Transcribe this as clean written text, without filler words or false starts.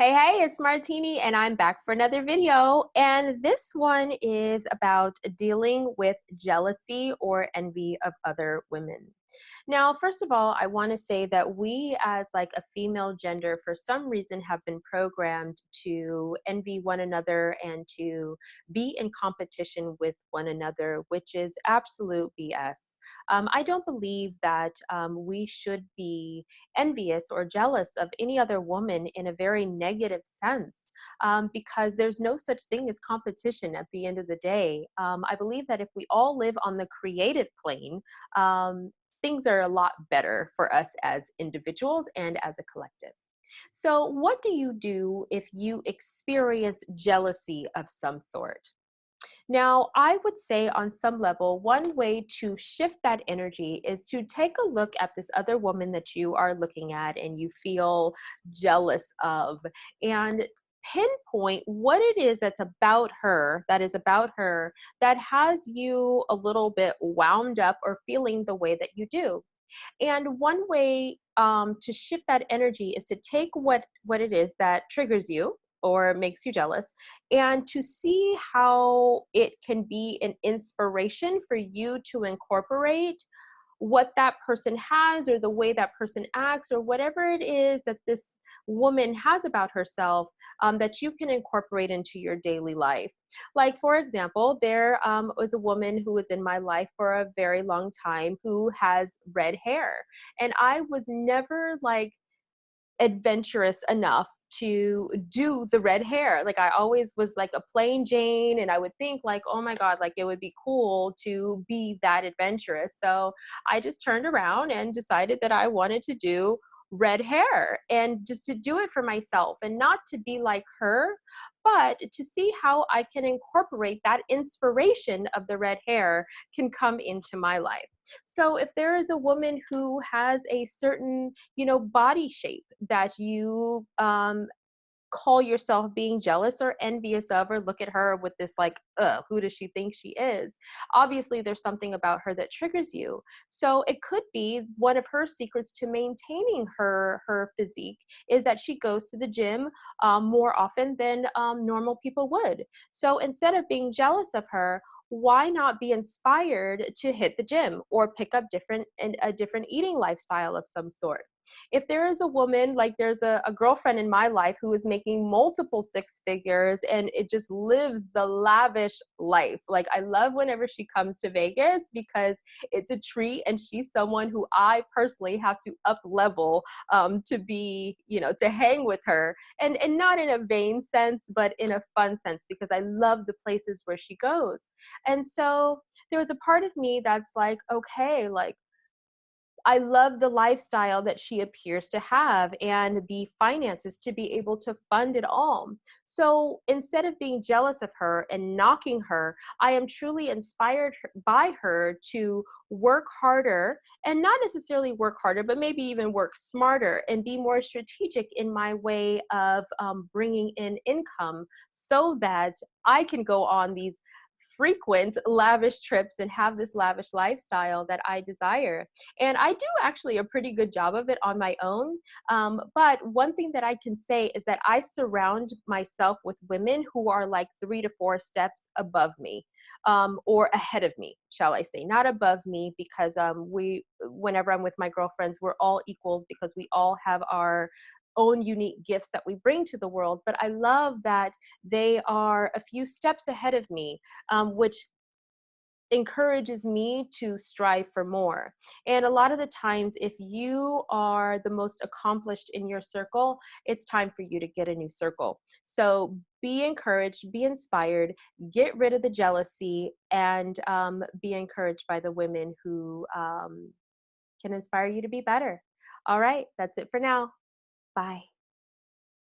Hey, it's Martini, and I'm back for another video. And this one is about dealing with jealousy or envy of other women. Now, first of all, I want to say that we, as like a female gender, for some reason have been programmed to envy one another and to be in competition with one another, which is absolute BS. I don't believe that we should be envious or jealous of any other woman in a very negative sense, because there's no such thing as competition at the end of the day. I believe that if we all live on the creative plane, things are a lot better for us as individuals and as a collective. So, what do you do if you experience jealousy of some sort? Now, I would say on some level, one way to shift that energy is to take a look at this other woman that you are looking at and you feel jealous of, and pinpoint what it is that's about her, that has you a little bit wound up or feeling the way that you do. And one way to shift that energy is to take what it is that triggers you or makes you jealous, and to see how it can be an inspiration for you to incorporate what that person has or the way that person acts or whatever it is that this woman has about herself, that you can incorporate into your daily life. Like, for example, there was a woman who was in my life for a very long time who has red hair. And I was never like adventurous enough to do the red hair. Like, I always was like a plain Jane, and I would think like, oh my God, like it would be cool to be that adventurous. So I just turned around and decided that I wanted to do red hair and just to do it for myself and not to be like her, but to see how I can incorporate that inspiration of the red hair can come into my life. So if there is a woman who has a certain, body shape that you call yourself being jealous or envious of, or look at her with this like, who does she think she is? Obviously, there's something about her that triggers you. So it could be one of her secrets to maintaining her physique is that she goes to the gym more often than normal people would. So instead of being jealous of her, why not be inspired to hit the gym or pick up a different eating lifestyle of some sort? If there is a woman, like there's a girlfriend in my life who is making multiple six figures and it just lives the lavish life. Like, I love whenever she comes to Vegas because it's a treat, and she's someone who I personally have to up level to be, to hang with her, and not in a vain sense, but in a fun sense, because I love the places where she goes. And so there was a part of me that's like, okay, like, I love the lifestyle that she appears to have and the finances to be able to fund it all. So instead of being jealous of her and knocking her, I am truly inspired by her to work harder, and not necessarily work harder, but maybe even work smarter and be more strategic in my way of bringing in income so that I can go on these frequent lavish trips and have this lavish lifestyle that I desire. And I do actually a pretty good job of it on my own. But one thing that I can say is that I surround myself with women who are like 3 to 4 steps above me, or ahead of me, shall I say. Not above me, because whenever I'm with my girlfriends, we're all equals because we all have our own unique gifts that we bring to the world. But I love that they are a few steps ahead of me, which encourages me to strive for more. And a lot of the times, if you are the most accomplished in your circle, it's time for you to get a new circle. So be encouraged, be inspired, get rid of the jealousy, and be encouraged by the women who can inspire you to be better. All right, that's it for now. Bye.